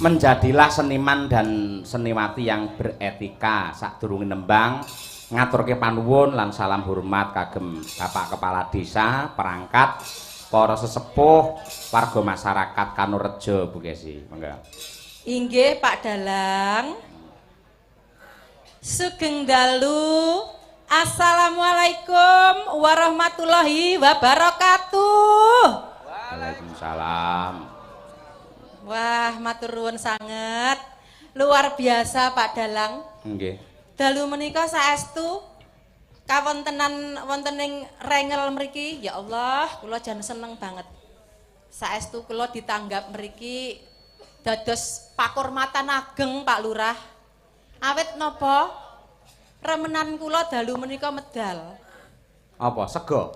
menjadilah seniman dan seniwati yang beretika. Sadurunge nembang ngaturke panuwun lan salam hormat kagem Bapak Kepala Desa, perangkat, para sesepuh, warga masyarakat Kanorejo, Bu Kesi. Monggo. Inggih Pak Dalang. Sugeng dalu. Assalamualaikum warahmatullahi wabarakatuh. Waalaikumsalam. Wah, matur nuwun sanget. Luar biasa Pak Dalang. Nggih. Dalu menika saestu kawontenan wonten ing Rengel mriki, ya Allah, kula jan seneng banget. Saestu kula ditanggap mriki dados pakurmatan ageng Pak Lurah. Awit napa? Remenan kula dalu menika medal. Apa? Sego?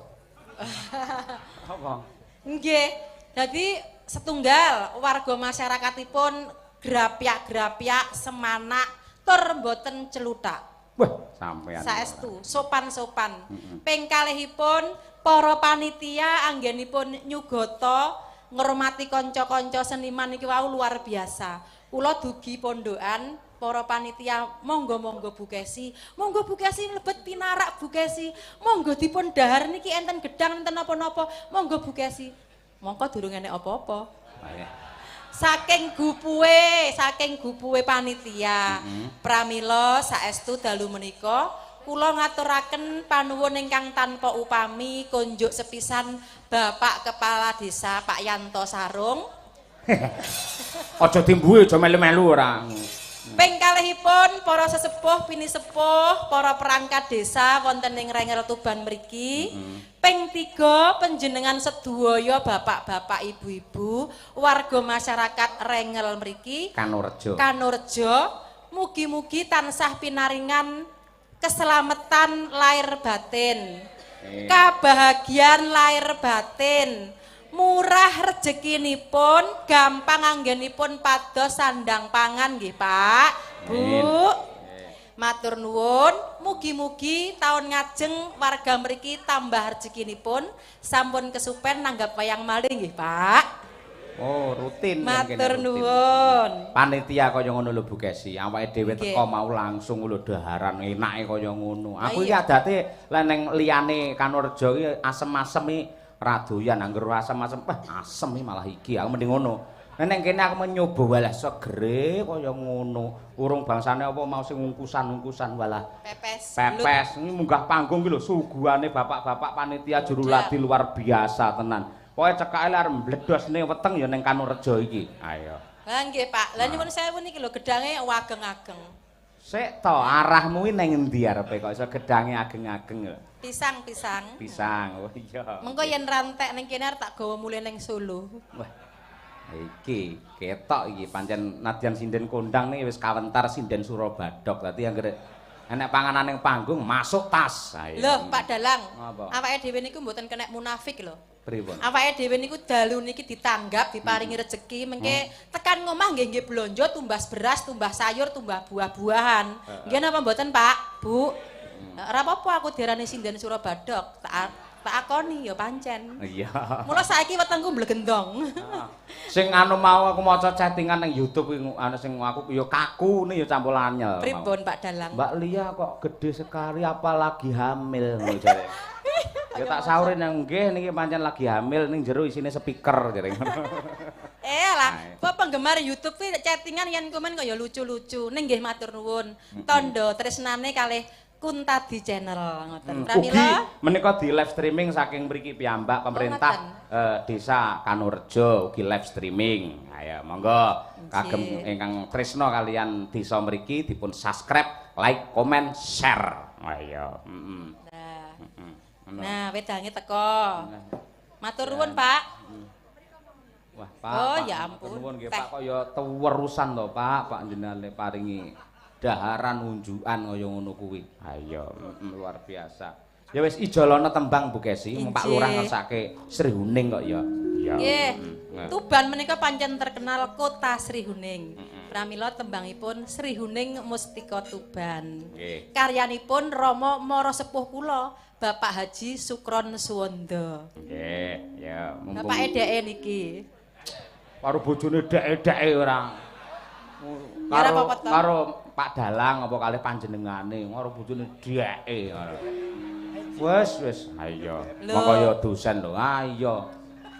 Apa? Nggih. Dadi setunggal warga masyarakatipun grapyak-grapyak semanak tur mboten celutak. Wah, sampean. Saestu sopan-sopan. Ping kalihipun para panitia anggenipun nyugata ngurmati kanca-kanca seniman iki wau luar biasa. Kula dugi pondokan para panitia monggo-monggo Bu Kesi. Monggo Bu Kesi mlebet pinarak Bu Kesi. Monggo dipun dahar niki enten gedang enten napa-napa. Monggo Bu Kesi. Mongko durung enek apa-apa. Saking gupuhe panitia. Pramila saestu dalu menika kula ngaturaken panuwun ingkang tanpa upami kunjuk sepisan Bapak Kepala Desa Pak Yanto Sarung. Aja dimbuhe aja melu-melu ora. Ping kalihipun para sesepuh pinisepuh para perangkat desa wonten ing Rengel Tuban mriki. Ping 3 panjenengan sedaya bapak-bapak ibu-ibu warga masyarakat Rengel mriki Kanorejo mugi-mugi tansah pinaringan keselamatan lahir batin, kebahagiaan lahir batin, murah rezekinipun, gampang anggenipun pados sandang pangan nggih Pak, Bu. Matur nuwun, mugi-mugi taun ngajeng warga mriki tambah rezekinipun, sampun kesupen nanggap wayang malih nggih Pak. Oh, rutin. Matur nuwun. Panitia kaya ngono lho Bu Kesi, awake dhewe teko mau langsung lho daharan enake kaya ngono. Aku iki adate lek ning liyane Kanorejo iki asem-asem iki radoyan angger asem-asem, asem iki malah iki aku mending ngono. Nek kene aku mencoba walah segere kaya ngono. Urung bangsane apa mau sing ungkusan-ungkusan walah. Pepes. Pepes. Ini munggah panggung iki lho suguhane bapak-bapak panitia juru ladi luar biasa tenan. Pokoke cekake arep mbledosne weteng ya ning Kanorejo iki. Ayo. Lah nggih Pak. Lah nyuwun sewu niki lho gedange ageng-ageng. Sik to arahmu iki ning endi arepe kok iso gedange ageng-ageng lho. Pisang. Pisang. Oh iya. Mengko yen rantek ning kene arep tak gawa mulih ning Solo. Wah. Iki ketok iki pancen nadyan sinden kondang nih wis kawentar sinden Surabadok. Dadi anggere enek panganan ning panggung masuk tas. Lho Pak Dalang, awake dhewe niku mboten kena munafik lho. Pripun? Awake dhewe niku dalu niki ditanggap, diparingi rezeki, mengke tekan ngomah nggih blonjo, tumbas beras, tumbas sayur, tumbas buah-buahan. Nggih napa mboten Pak, Bu? Ora apa-apa aku diarani sinden Surabadok. Tak akoni ya pancen. Iya. Mula saiki wetengku mblegendong. Sing anu mau aku maca chattingan ning YouTube ana sing aku ya kakune ya campur anyel. Pripun Pak Dalang? Mbak Lia kok gede sekali apalagi hamil ngono jare. Ya tak saure nang nggih niki pancen lagi hamil ning jero isine speaker jare. Lah, penggemar YouTube kuwi chattingan yen komen kok ya lucu-lucu. Ning nggih matur nuwun. Tondo tresnane kalih Kuntadi channel ngoten. Pramila menika di live streaming saking mriki piyambak pemerintah Desa Kanorejo ugi live streaming. Ayo monggo kagem ingkang tresna kalian desa mriki dipun subscribe, like, comment, share. Ayo. Nah, wedange teko. Matur nuwun, Pak. Wah, Pak. Oh, ya ampun. Nuwun nggih, Pak kaya tewerusan to, Pak jenengan paringi daharan unjukan kaya ngono kuwi. Ayo, luar biasa. Ya wis ijolana tembang Bu Kesi, Pak Lurah ngersake Sri Huning kok ya. Nggih. Tuban menika pancen terkenal kota Sri Huning. Pramila tembangipun Sri Huning Mustika Tuban. Karyanipun Rama Mara Sepuh kula, Bapak Haji Sukron Suwanda. Nggih, ya. Bapak edeke niki. Karo bojone dek-deke ora. Karo Pak Dalang apa kalih panjenengane karo bojone dheke. Wis, ha iya. Moko ya dosen lho. Ha iya.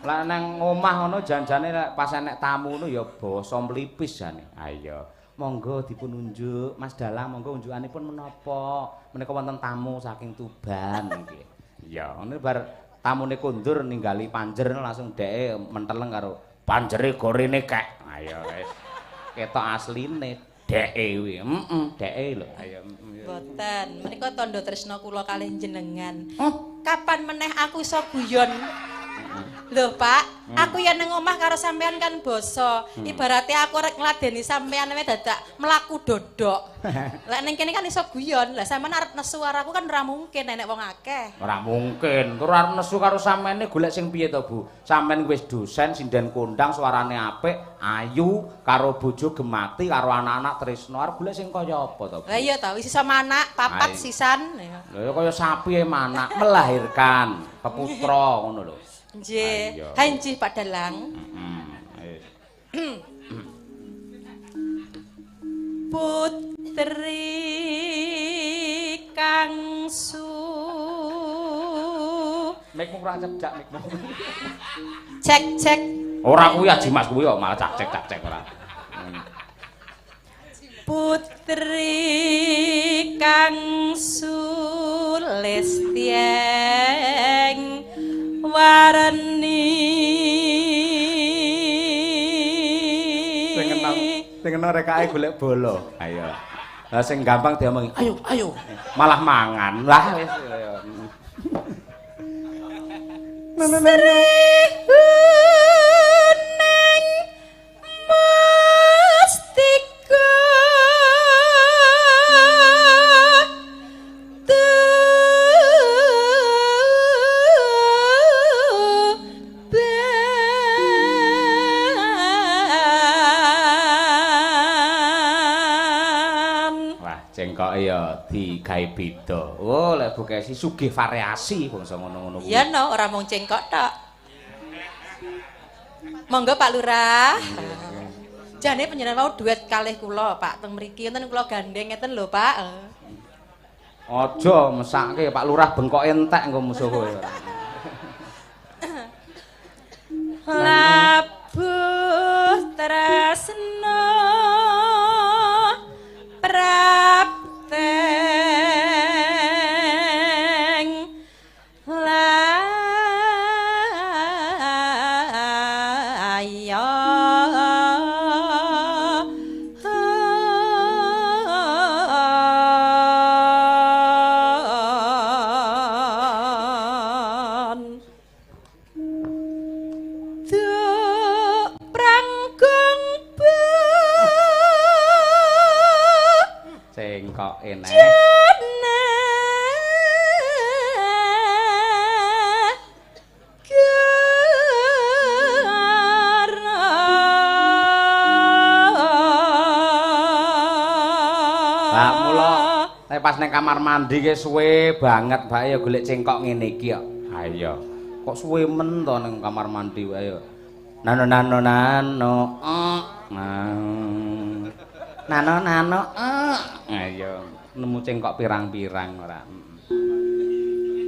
Lah nang omah ngono janjane pas enek tamu ngono ya basa mlipis jane. Ha iya. Monggo dipun unjuk Mas Dalang, monggo unjukanipun menapa? Menika wonten tamu saking Tuban nggih. Iya, ngene bar tamune kondur ninggali panjer langsung dheke menteleng karo panjere gorene kek. Ha iya wis. Ketok asline dheke kuwi. Dheke lho. Ayo. Boten, menika tandha tresna kula kalih jenengan. Kapan meneh aku iso guyon? Lho Pak, aku ya nang omah karo sampean kan basa. Ibaratnya aku rek ngladeni sampean wae dadak mlaku dodok. Lek ning kene kan iso guyon. Lah sampean arep nesu karo aku kan ora mungkin enek wong akeh. Ora mungkin. Karo arep nesu karo sampeane golek sing piye to, Bu? Sampean wis dosen sinden kondang suarane apik, ayu, karo bojo gemati, karo anak-anak tresno. Arep golek sing kaya apa to, Bu? Lah iya to, wis iso manak, papat sisan. Lha ya kaya sapi manak melahirkan peputra ngono lho. Nggih. Ha nggih Pak Dalang. Putri kangsu. Mikmu ora cecak mikmu. Cek. Ora kuwi Aji Mas kuwi kok malah cek ora. Putri kangsu lestieng warni sing eneng rekake golek bola. Ayo. Lah sing gampang diomongi, ayo. Malah mangan. Lah wis kaya. Neng mustika Cengkok ya digawe beda. Oh, lek Bu Kesi sugih variasi bangsa ngono-ngono kuwi. Iya no, ora mung cengkok tok. Monggo Pak Lurah. Jane panjenengan mau duet kalih kula, Pak. Teng mriki enten kula gandeng ngeten lho, Pak. Aja mesake Pak Lurah bengkok entek engko musuh kowe. Labuh tresno prapteng laya Cengkok enek. Lah mula nek pas ning kamar mandi ki suwe banget Mbak ya golek cengkok ngene iki kok. Ha iya. Kok suwe men to ning kamar mandi wae ya. Nano. Nano. Ayo nemu cengkok pirang-pirang ora.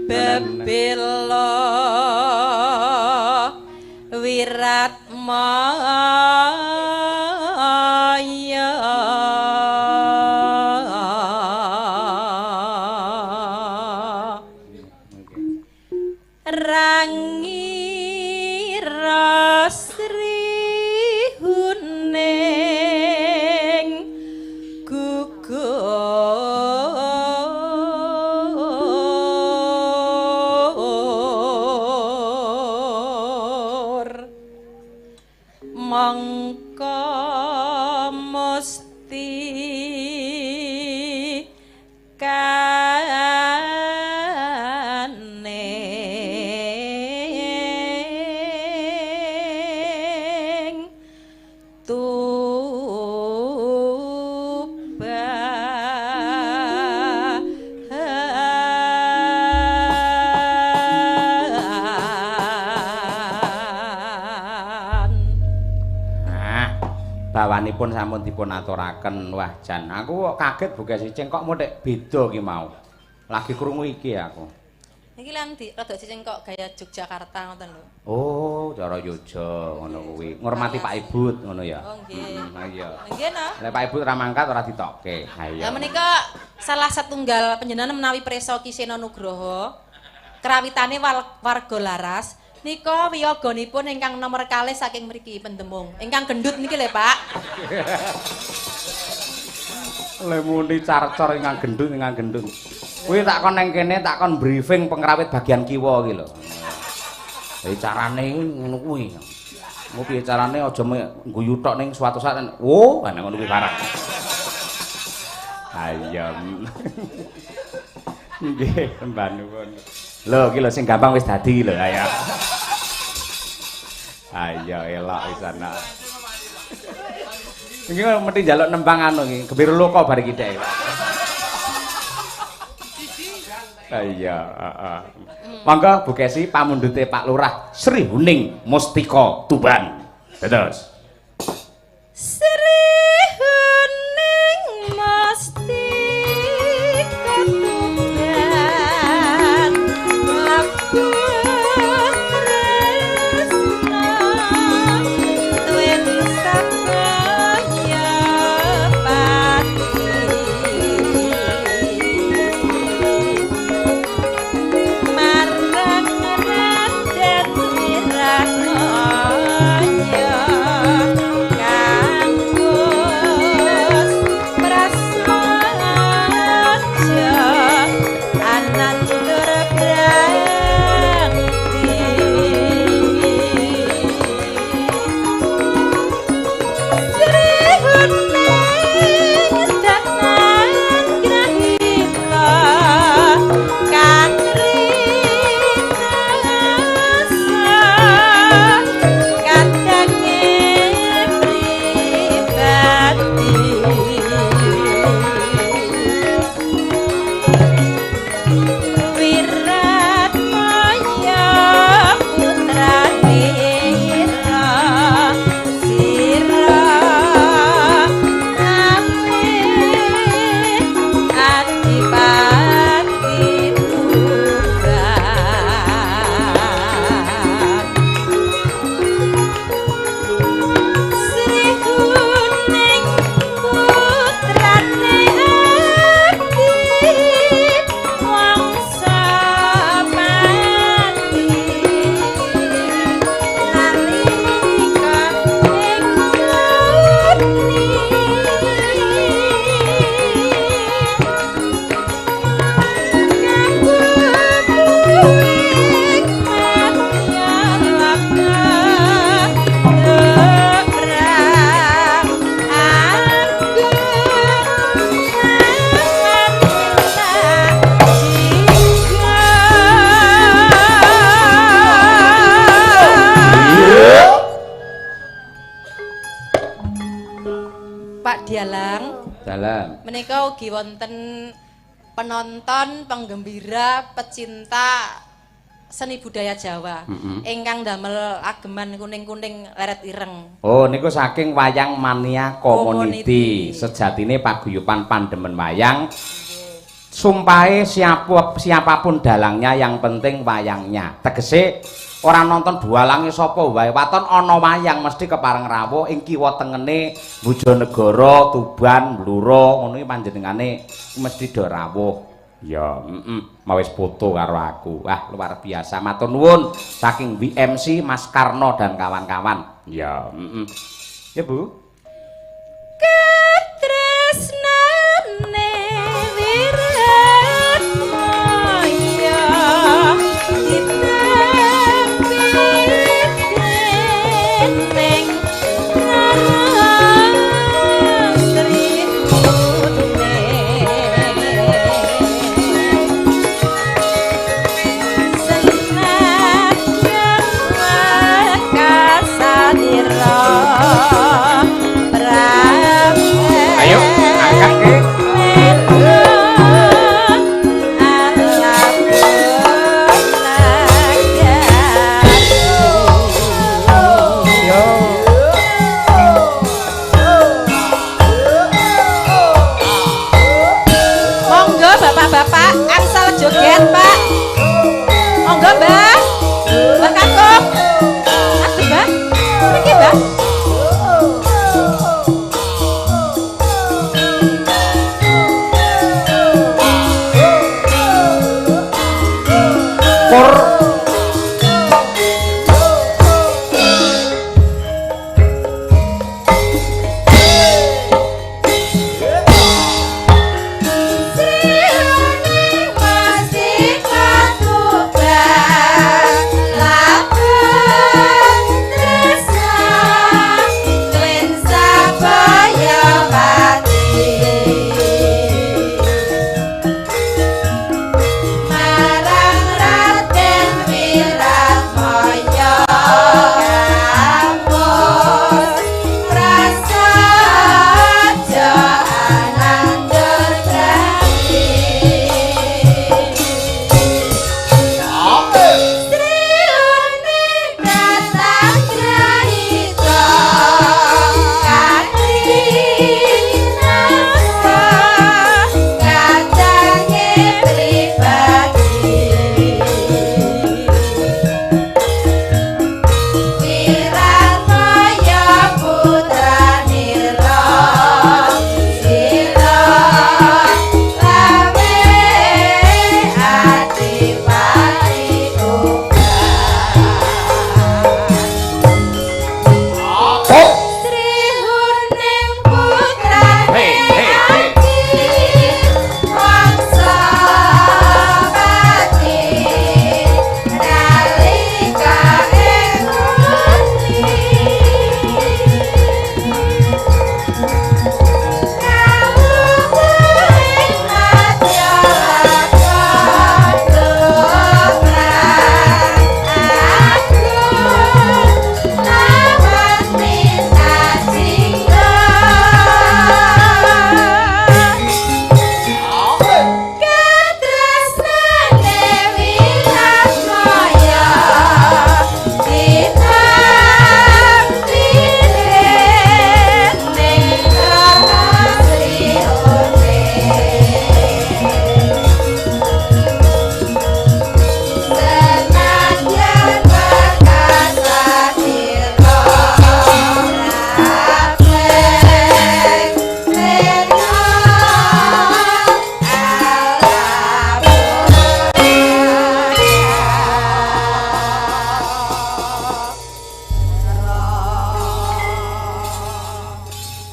Bebelo wirat maya rangi rasri huning gugur mangka musti kaneng tuban. bawanipun sampun dipun aturaken. Wah jan aku kok kaget Bu Kesicing kok mutek beda ki mau. Lagi krungu iki aku. Iki lan rada cicing kok gaya Yogyakarta ngoten lho. Oh, cara Yogya ngono kuwi. Ngurmati Pak Ibut ngono ya. Oh nggih. Iya. Nggih no. Lek Pak Ibut ora mangkat ora ditokke. Ha iya. Ya menika salah setunggal panjenengan menawi Presa Kisena Nugroho. Krawitane warga Laras nika wiyaganipun ingkang nomor kalih saking mriki pendemung. Ingkang gendut niki lho, Pak. Lemuni carcor ingkang gendut. Kuwi tak kon nang kene tak kon briefing pengrawit bagian kiwa iki lho. Carane ngono kuwi. Mau piye carane aja ngguyu tok ning suatu saat. Oh, ana ngono kuwi barang. Ayam. Nggih, Mbah nuwun. Lho, iki lho sing gampang wis dadi lho, ayo. Ayo elok isana. Iki mesti njaluk nembang anu iki, Gebir Loka bar iki dhek. Iya, heeh. Monggo Bu Kesi pamundhute Pak Lurah Sri Huning Mustika Tuban. Dados. Sri Huning Mustika Tuban. Laku tresna duweni sakaya pati. Menika ugi wonten penonton, penggembira, pecinta seni budaya Jawa ingkang damel ageman kuning-kuning leret ireng. Oh, niku saking Wayang Mania Community. Sejatine paguyuban pandemen wayang. Sumpahe siapapun dalangnya yang penting wayangnya. Tegese ora nonton bualange sapa wae, waton ana wayang mesti kepareng rawuh ing kiwa tengene Bojonegoro, Tuban, Bluro, ngono iki panjenengane mesti do rawuh. Ya, mau wis foto karo aku. Wah, luar biasa. Matur nuwun saking BMC Mas Karno dan kawan-kawan. Ya, Ya, Bu. Katresnane wirat moya Senang yang kasar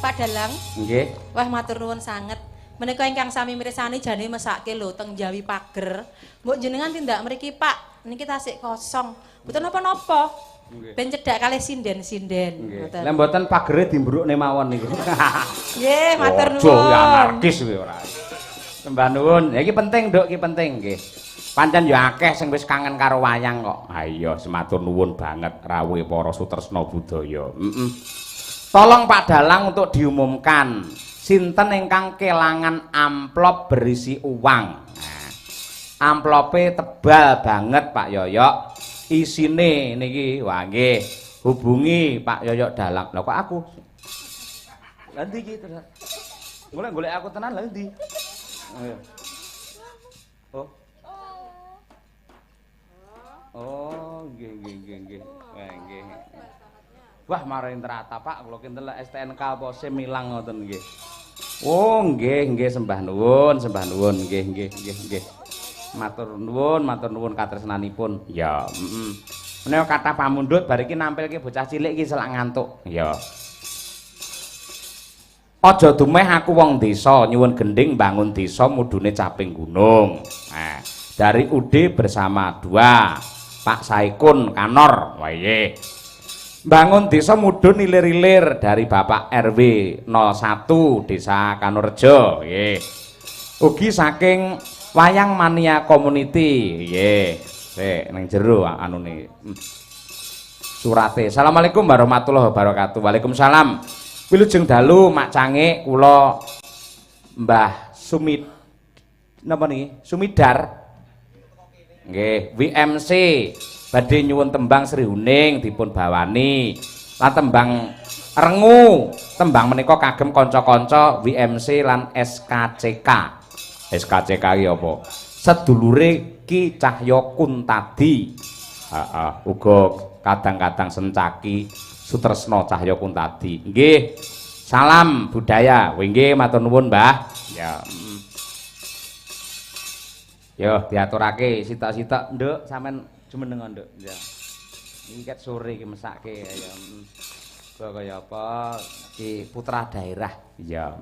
Pak Dalang. Nggih. Wah matur nuwun sanget. Menika ingkang sami mirsani jane mesake lho teng Jawi Pager. Mbok jenengan tindak mriki Pak, niki tasik kosong. Mboten napa-napa. Ben cedhak kalih sinden-sinden. Ngoten. Lah mboten pagere dimbrukne mawon niku. Nggih, matur nuwun. Ojo ya anarkis kuwi ora. Sembah nuwun. Ya iki penting, Nduk, iki penting nggih. Pancen ya akeh sing wis kangen karo wayang kok. Ha iya, sematur nuwun banget rawuhe para sutresna budaya. Tolong Pak Dalang untuk diumumkan sinten ingkang kelangan amplop berisi uang. Nah, amplope tebal banget Pak Yoyok. Isine niki, wah nggih, hubungi Pak Yoyok Dalang. Lah kok aku? Lah ndi iki terus? Golek aku tenan lha ndi? Oh. Oh, nggih. Wah, nggih. Wah, maring terata Pak, kula ki ndelok STNK apa SIM ilang ngoten nggih. Oh, nggih, sembah nuwun, nggih. Matur nuwun katresnanipun. Ya, menawa kathah pamundhut bar iki nampilke bocah cilik iki selak ngantuk. Ya. Aja dumeh aku wong desa nyuwun gending bangun desa mudune caping gunung. Nah, dari UD bersama 2 Pak Saikun Kanor, wae. Bangun desa mudun ilir-ilir dari Bapak RW 01 Desa Kanorejo, nggih. Ugi saking Wayang Mania Community, nggih. Sik ning jero anune. Surate. Assalamualaikum warahmatullahi wabarakatuh. Waalaikumsalam. Wilujeng dalu Mak Cangik kula Mbah Sumid napa niki? Sumidar. Nggih, WMC badhe nyuwun tembang Sri Huning dipun bawani. Lan tembang Rengu, tembang menika kagem kanca-kanca WMC lan SKCK. SKCK iki apa? Sedulure Ki Cahya Kuntadi. Heeh, uga kadang-kadang sencaki Sutresna Cahya Kuntadi. Nggih. Salam budaya. Nggih, matur nuwun, Mbah. Ya. Yo diaturake sitok-sitok Nduk sampean jumeneng Nduk. Ya. Iki ket sore iki mesake ya. Kaya apa Ki putra daerah. Ya,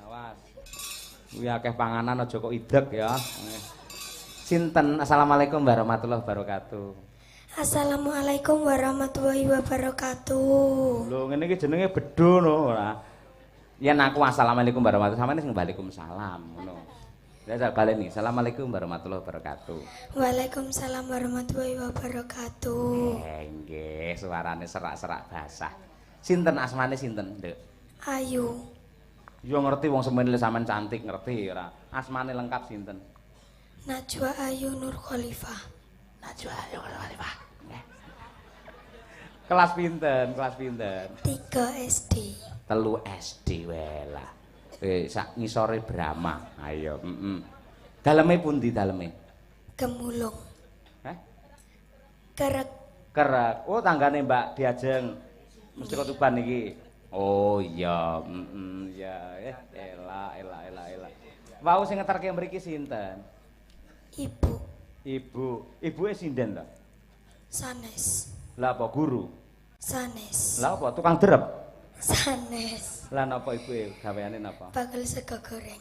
awas. Kuwi akeh panganan aja kok ideg ya. Sinten? Assalamualaikum warahmatullahi wabarakatuh. Assalamualaikum warahmatullahi wabarakatuh. Lho ngene iki jenenge bedho no ora. Yen aku assalamualaikum warahmatullahi wabarakatuh sampeyan sing waalaikumsalam ngono. Ya sak baleni. Assalamualaikum warahmatullahi wabarakatuh. Waalaikumsalam warahmatullahi wabarakatuh. Nggih, suarane serak-serak basah. Sinten asmane sinten, Nduk? Ayu. Yo ngerti wong semene sampean cantik ngerti ora. Asmane lengkap sinten? Najwa Ayu Nur Khalifah. Najwa Ayu Nur Khalifah. Kelas pinten? 3 SD. 3 SD wae lah. Sak ngisore Brahma. Ayo, Daleme pundi daleme? Gemulung. Hah? Kerek. Oh, tanggane Mbak Diajeng. Mesti Tuban iki. Oh iya, ya elah. Wau sing ngeterke mriki sinten? Ibuke sinden ta? Sanes. Lah apa guru? Sanes. Lah apa tukang derep? Sanes. Lah napa ibuke gaweane napa? Bakul sego goreng.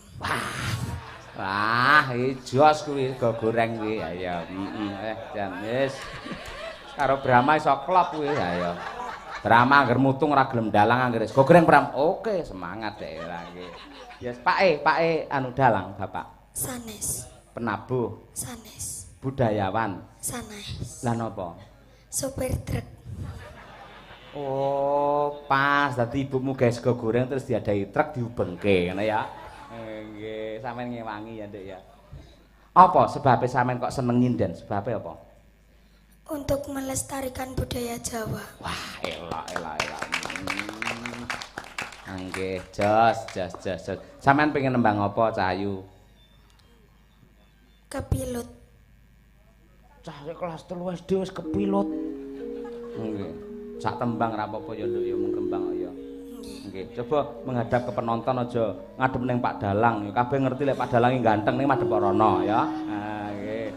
Wah, jos kuwi sego goreng kuwi. Ya, jan wis. Karo Brahma iso klop kuwi ya. Brahma angger mutung ora gelem dalang angger sego goreng Bram. Oke, semangat dek lah nggih. Yes, Pake anu dalang, Bapak. Sanes. Penabuh. Sanes. Budayawan. Sanes. Lah napa? Sopir truk. Oh, pas dadi ibumu gawe sego goreng terus diadai truk diubengke ngene ya. Nggih, sampean ngewangi ya, Nduk ya. Apa sebabnya sampean kok seneng nyinden? Sebabnya apa? Untuk melestarikan budaya Jawa. Wah, elok. Nggih, jos. Sampean pengen nembang apa, Cahayu? Kepilut. Cah kelas 3 SD wis kepilut. Nggih. Sak tembang ra apa-apa ya Nduk ya mung kembang kok ya. Nggih. Coba menghadap ke penonton aja ngadep ning Pak Dalang. Ya kabeh ngerti lek Pak Dalang iki ganteng ning madhep rono ya. Nah, nggih.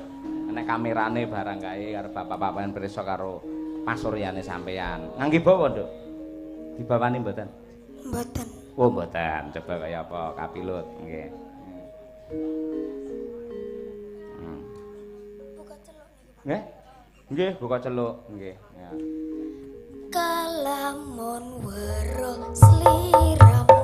Nek kamerane barang kae karo bapak-bapak pirsa karo pasuryane sampean. Ngangge bawa, Nduk? Dibawani mboten? Mboten. Oh, mboten. Coba kaya apa kapilut nggih. Buka celuk niki, Pak. Nggih? Nggih, buka celuk nggih. Ya. Kalamun weruh sliramu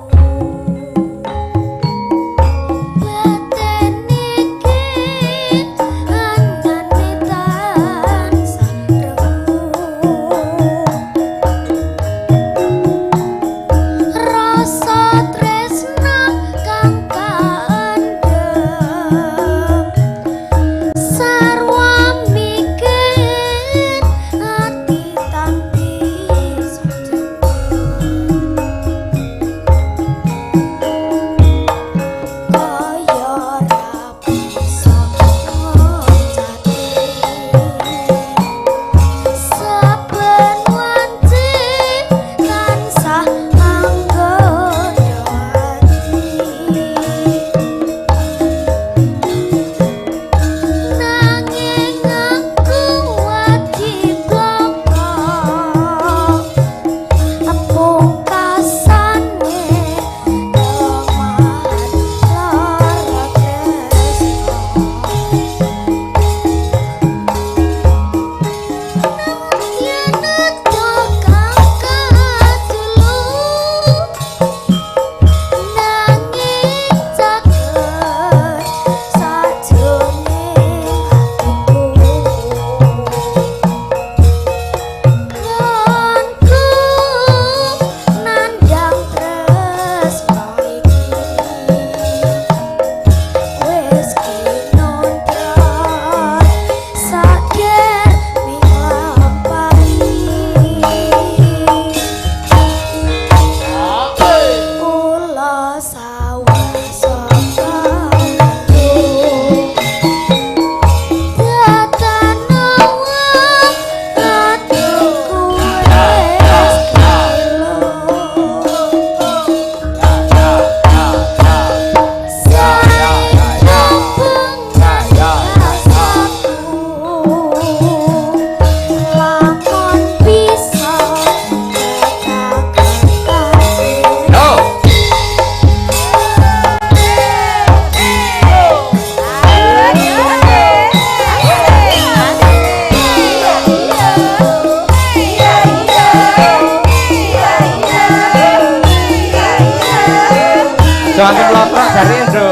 Soalnya peloprak dari Indro.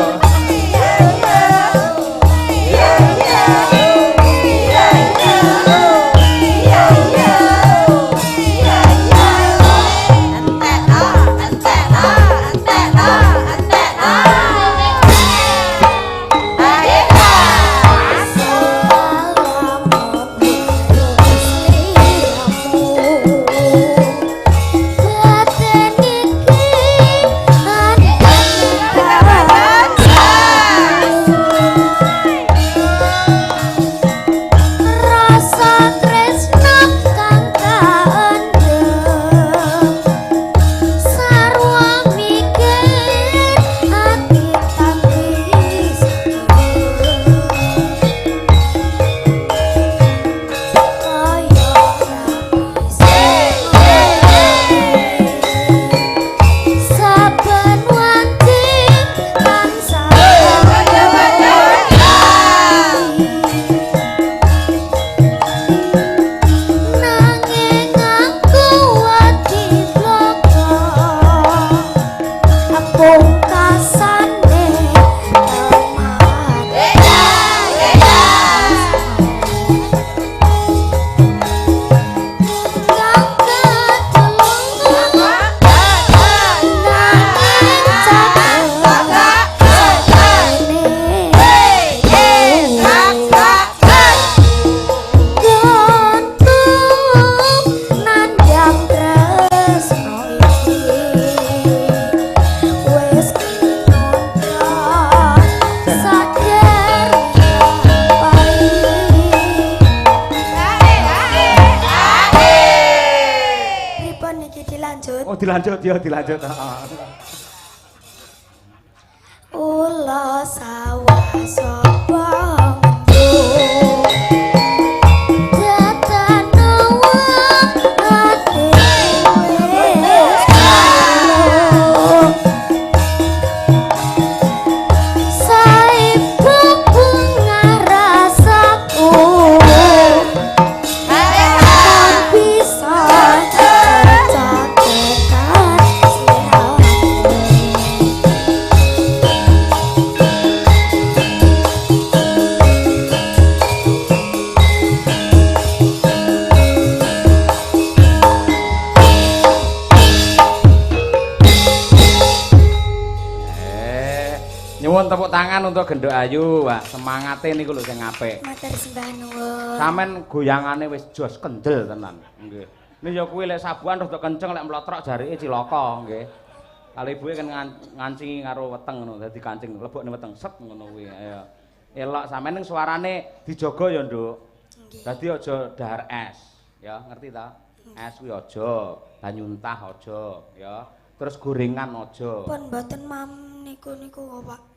Dilanjut ya, dilanjut. Ula sawah sapa mendung Nyuwun tepuk tangan untuk Gendok Ayu, Pak. Semangate niku lho sing apik. Matur sembah nuwun. Sampeyan goyangane wis jos kendel tenan. Nggih. Ini ya kuwi lek sabuan rada kenceng lek mlotrok jarike cilaka, nggih. Kali ibuke kan ngancingi karo weteng ngono, dadi kancing lebokne weteng set ngono kuwi. Ayo. Elok sampeyan ning suarane dijaga ya, Nduk. Dadi aja dahar es, ya, ngerti ta? Es kuwi aja, banyu entah aja, ya. Terus gorengan aja. Pun mboten mam niku Pak.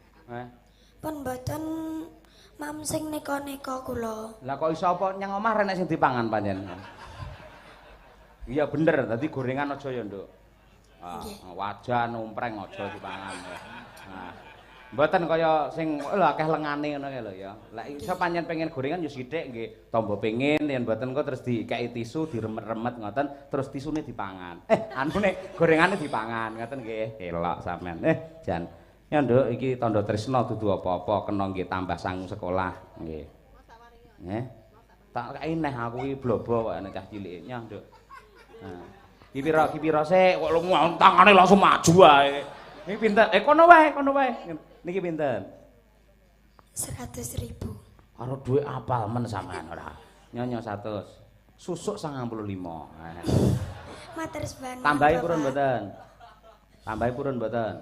Pun mboten mam sing nika-nika kula. Lah kok iso apa nyang omah renek sing dipangan panjenengan? Iya bener, dadi gorengan aja ya, Nduk. Wajan umpreng aja dipangan. Nah, mboten kaya sing lho akeh lengane ngono lho ya. Lek iso pancen pengen gorengan ya sithik nggih, tombo pengin yen mboten kok terus dikeki tisu diremet-remet ngoten terus tisune dipangan. Anune gorengane dipangan ngoten nggih. Elok sampean. Jan. Ya Nduk iki tandha tresna dudu apa-apa kena nggih tambah sangu sekolah nggih. Nggih. Tak kei neh aku iki blobo kok nek cah cilik nyah Nduk. Nah. Ki pira sik kok tangane langsung maju wae. Iki pinten? Kono wae. Niki pinten? 100.000. Karo dhuwit apal men sampean ora. Nyonya 100. Susuk 95. Matur sembah nuwun. Tambahi purun mboten? Tambahi purun mboten?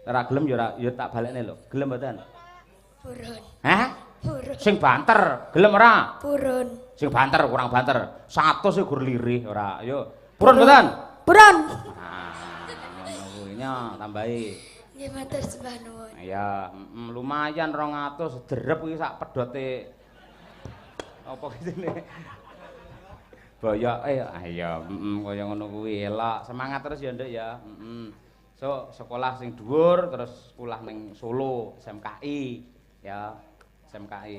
Ora gelem ya tak balekne lho. Gelem mboten? Purun. Hah? Purun. Sing banter, gelem ora? Purun. Sing banter kurang banter. 100 e gur lirih ora. Ayo. Purun mboten? Purun. Ngono kuwi nya tambahi. Nggih matur sembah nuwun. Ya, lumayan 200 derep iki sak pedote apa kitene. Boyoke ayo, kaya ngono kuwi elok. Semangat terus ya, Nduk ya. So, sekolah sing dhuwur terus sekolah ning Solo, SMKI ya, SMKI.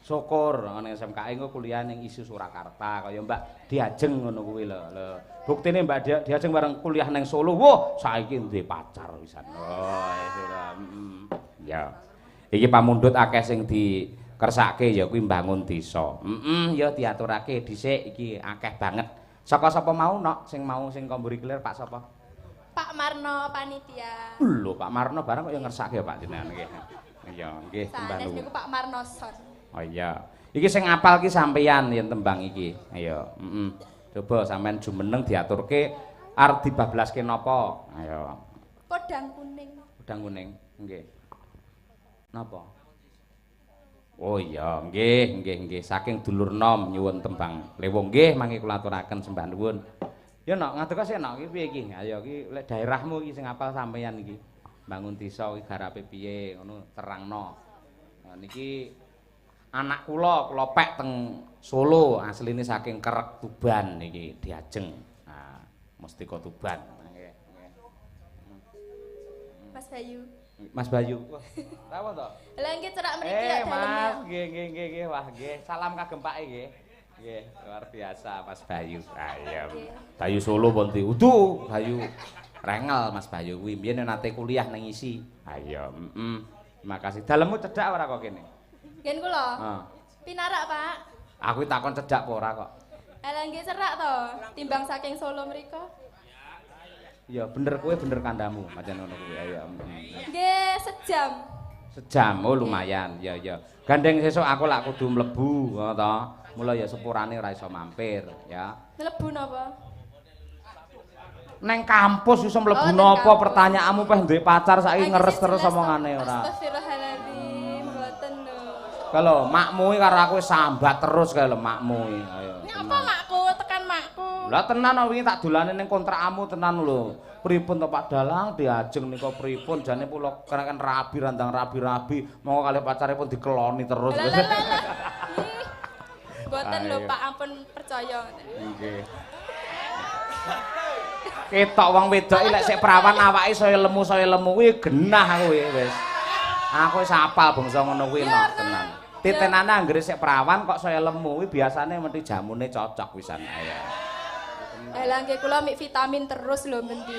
Syukur ning SMKI engko kuliah ning ISU Surakarta kaya Mbak Diajeng ngono kuwi lho. Buktine Mbak Diajeng bareng kuliah ning Solo, wah saiki duwe pacar pisan. Oh, ya. Iki pamundhut akeh sing dikersake ya kuwi mbangun desa. Ya diaturake dhisik iki akeh banget. Saka sapa mau nok sing mau sing komburi kelir Pak sapa? Pak Marno panitia. Lho, Pak Marno bareng kok ya ngersake Pak jenengan nggih. Iya, nggih tembang niku. Niku Pak Marnoson. Oh iya. Iki sing apal ki sampeyan yen tembang iki. Ayo, Coba sampean jumeneng diaturke arep dibablaske napa? Ayo. Podang kuning. Podang kuning, nggih. Napa? Oh iya, nggih. Saking dulur nom nyuwun tembang lewung nggih mangke kula aturaken sembah nuwun. Ya nok ngadeg sik nok iki piye iki? Ayo iki lek daerahmu iki sing apal sampeyan iki. Bangun desa iki garape piye ngono terangno. Nah niki anak kula pek teng Solo, asline saking Kerek Tuban niki Diajeng. Nah, Mustika Tuban. Nggih. Mas Bayu. Mas Bayu. Wah, tahu to? Lah nggih cerak mriki ya Mas, nggih. Wah, nggih. Salam kagem Pak nggih. Nggih, luar biasa Mas Bayu. Ayo. Bayu Solo pun diudu, Bayu rengel Mas Bayu kuwi mbiyen nate kuliah nang ISI. Ayo, Terima kasih. Dalemmu cedhak ora kok kene? Ngen kula. Pinarak, Pak. Aku takon cedhak apa ora kok. Lah nggih cerak to, timbang saking Solo mriko. Iya, bener kowe bener kandamu, pancen ngono kuwi. Ayo. Nggih, sejam. Sejam, oh lumayan. Ya. Gandeng sesuk aku lak kudu mlebu, ngono to. Mula ya sepurane ora iso mampir, ya. Mlebu napa? Neng kampus iso mlebu napa? Pertanyaanmu peh duwe pacar saiki ngeres terus omongane ora. Astagfirullahaladzim, mboten lho. Kalau makmu karo aku sambat terus kae lho makmu. Ayo. Apa makku? Tekan makku. Lah tenan wingi tak dolane ning kontrakmu tenan lho. Pripun to Pak Dalang Diajeng nika pripun jane kula kan rabi randang rabi-rabi monggo kalih pacare pun dikeloni terus. Mboten lho Pak, ampun percaya. Nggih. Ketok wong wedok iki lek sik perawan awake saya lemu kuwi genah kuwi wis. Aku wis apal bangsa ngono kuwi nok tenan. Titenane anggere sik perawan kok saya lemu kuwi biasane mesti jamune cocok wisan ayo. Lah nggih kula mik vitamin terus lho menti.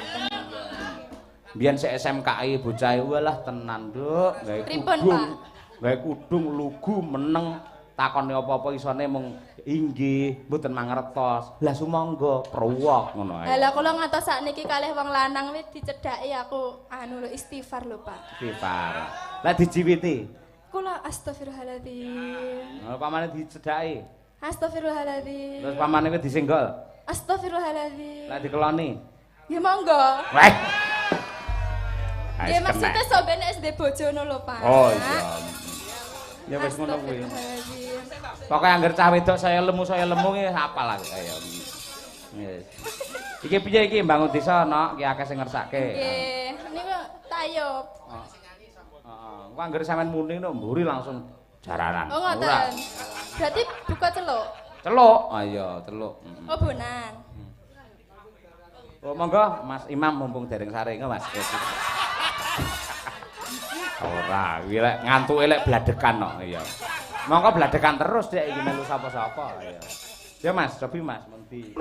Biyen sik SMKI bocah walah tenan, Nduk, gawe kudung. Gawe kudung lugu meneng takoni apa-apa isone mung inggih, mboten mangertos. Lah sumangga pruwok ngono ae. Lah kula ngantos sakniki kalih wong lanang wis dicedhaki aku anu lho istighfar lho Pak. Istighfar. Lah dijiwiti. Kula astagfirullahaladzim. Lah pamane dicedhaki. Astagfirullahaladzim. Terus pamane kuwi disenggol. Astagfirullahaladzim. Lah dikeloni. Ya monggo. Weh. Ya maksudnya sampeyan SD bojono lho Pak. Oh iya. Ya wis ngono kuwi. Pokoke angger cah wedok saya lemu ki hafal aku kaya. Yes. Iki piye iki mbangun desa ana ki akeh sing ngersake. Nggih, niku tayub. Heeh. Engko angger sampean muni no mburi langsung jaranan. Oh ngoten. Berarti buka celuk. Celuk. Ah iya, celuk. Oh bonan. Oh monggo Mas Imam mumpung dereng sare Mas. Ora, iki lek ngantuke lek bladekan kok iya. Monggo bladekan terus Dek iki melu sapa-sapa ya. Ya Mas, cobi Mas mendi.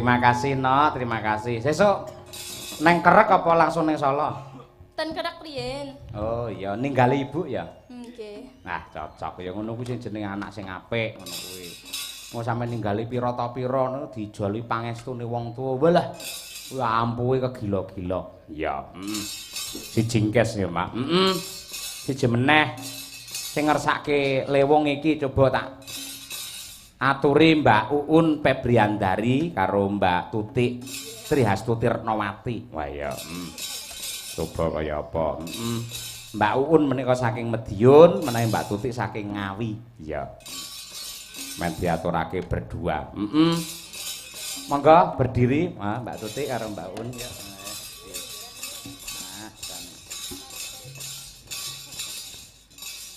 Terima kasih no, terima kasih. Sesuk neng Kerek apa langsung neng Solo? Ten Kerek riyen. Oh iya, ninggali ibu ya. Nggih. Nah, cocok ya ngono kuwi sing jenenge anak sing apik ngono kuwi. Mau sampe ninggali pira ta pira niku dijoli pangestune wong tuwa. Walah. Kuwi ampuhe kegila-gila. Iya, Si jingkes ya, Mak. Siji meneh sing ngersake lewong iki coba tak aturi Mbak Uun Febriandari karo Mbak Tutik Trihastuti Retnawati. Wah ya, coba kaya apa? Mbak Uun menika saking Madiun, menawi Mbak Tutik saking Ngawi. Iya. Men diaturake berdua. Monggo berdiri, Mbak Tutik karo Mbak Uun ya.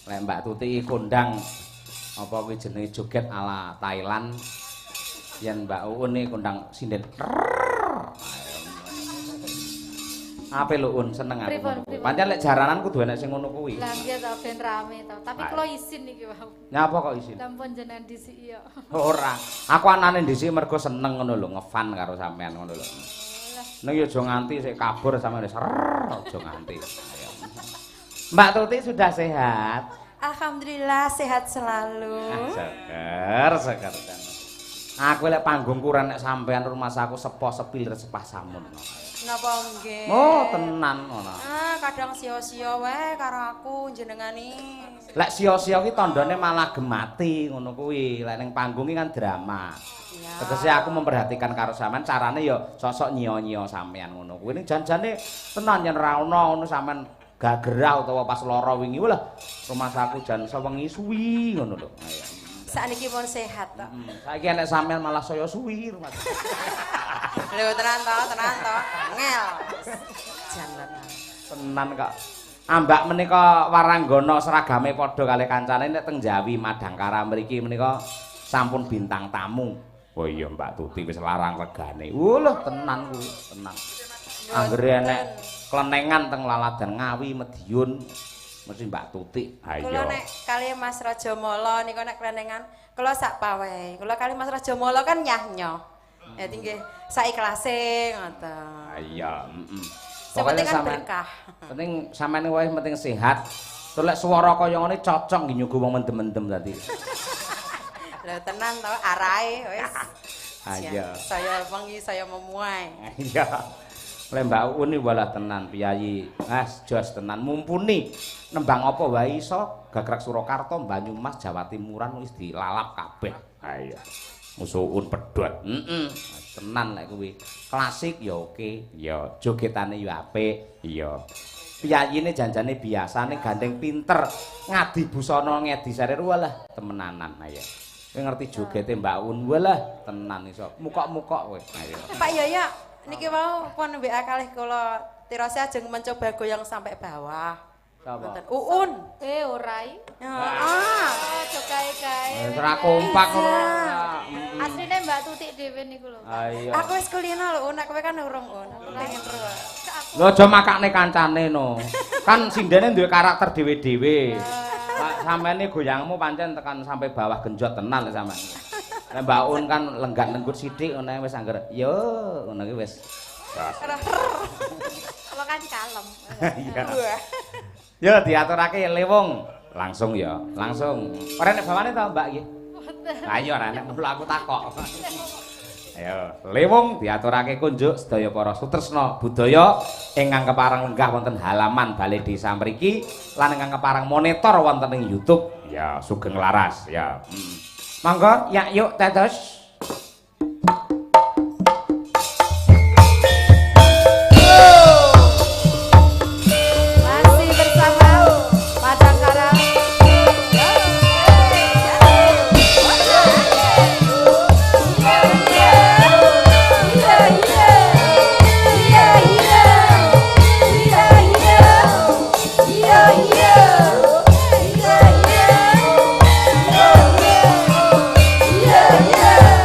Lek Mbak Tutik kondang apa kuwi jenenge joget ala Thailand. Yen Mbak Uun iki kondang sinden. Ape lho Un, seneng aku. Pancen lek jaranan kudu enek sing ngono kuwi. Lah nggih ta ben rame to. Tapi kula izin iki wau. Nyapa kok izin? Lampun jenengan dhisik ya. Ora. Aku anane dhisik mergo seneng ngono lho, ngefan karo sampean ngono lho. Nek yo aja nganti sik kabur sampean wis aja nganti. Mbak Tuti sudah sehat? Alhamdulillah sehat selalu. Seger. Aku lek panggung kuran nek sampean rumah saku sepo sepil sepah samun. Napa nggih? Oh, tenan ngono. Kadang sia-sia wae karo aku jenengani. Lek sia-sia ki tandane malah gemati ngono kuwi. Lek ning panggung kan drama. Tegese aku memperhatikan karo sampean carane ya sosok nyio-nyio sampean ngono kuwi. Ning janjane tenan yen ra ono ngono sampean gak gerah utawa pas lara wingi lah rumah saku jan sewengi suwi ngono lho. Sakniki pun sehat to. Saiki enek sampean malah saya suwi rumah. Lho tenan to. Ngel. Jalan. Tenan kok. Ambak menika waranggana seragame padha kalih kancane nek teng Jawi Madangkara mriki menika sampun bintang tamu. Oh iya Mbak Tuti wis larang regane. Lho tenan kuwi, tenan. Anggere enek klenengan teng Laladan Ngawi Madiun mesti Mbak Tuti. Ayo. Kula nek kali Mas Rajamala nika nek klenengan kula sak pawehe. Kula kali Mas Rajamala kan nyah-nyoh. Ya nggih saikhlase ngoten. Iya, Penting kan berkah. Penting sampeyan wae penting sehat. Terus swara kaya ngene cocok nggih nyuguh wong mendem-mendem tadi. Lho tenan to arahe wis. Ayo. Saya wengi saya memuai. Iya. Oleh Mbak Uun iki walah tenan piyayi. Jos tenan mumpuni nembang apa wae iso Gagrag Surakarta, Banyumas, Jawa Timuran wis dilalap kabeh. Ayo. Musuh Uun pedhot. Tenan lek kuwi. Klasik ya oke, ya jogetane ya apik, iya. Piyayine janjane biasane gandeng pinter, ngadi busana ngedi sarir walah temenanan ayo. Kowe ngerti jogete Mbak Uun walah tenan iso. Mukok-mukok kowe. Ayo. Pak Yoyo niki mau pun WA kalih kula tirose ajeng mencoba goyang sampai bawah. Sapa? Uun. Orai. Cokae-kae. Ora kompak ngono. Asline Mbak Tutik dhewe niku lho. Ayo. Aku wis kulino lho, nek kowe kan urung Un. Pengen terus. Lho aja makakne kancane no. Kan sindene duwe karakter dhewe-dhewe. Sampeyan iki goyangmu pancen tekan sampai bawah genjot tenan lho sampean. Nek Mbak Un kan lenggak lenggut sithik ngene wis angger. Yo, ngono ki wis. Kalau kan kalem. Iya. Yo diaturake lewung. Langsung ya, langsung. Ora nek bawane to, Mbak iki? Mboten. Ayo ora nek mulu aku takok. Ayo, lewung diaturake kunjuk sedaya para sutresna budaya ingkang kepareng lenggah wonten halaman Balai Desa mriki lan ingkang kepareng monitor wonten ing YouTube. Ya, sugeng laras ya. Monggo, ya yuk tetes. Masih bersama Madangkara. Yeah.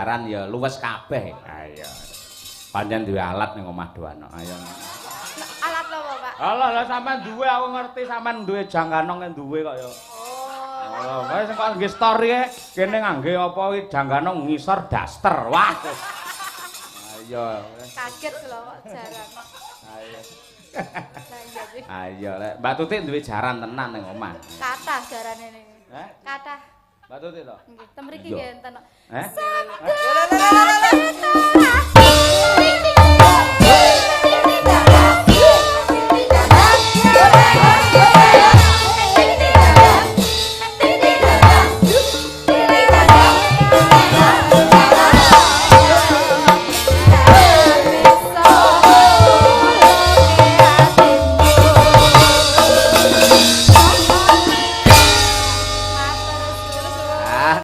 jaran ya luwes kabeh. Ayo. Pancen duwe alat ning omah doano. Ayo. Alat lho, Pak? Alah sampean duwe aku ngerti sampean duwe jangganong duwe kok ya. Oh, kowe sing kok nggih story kene ngangge apa iki jangganong ngisor daster. Wah. Ayo. Kaget lho kok jaran. Ayo. Lah iya sih. Ayo lek Mbak Tutik duwe jaran tenan ning omah. Kathah jarane niki. Heh? Kathah. Mbak Tutik to? Nggih, ten mriki nggih enten. Heh? Sabda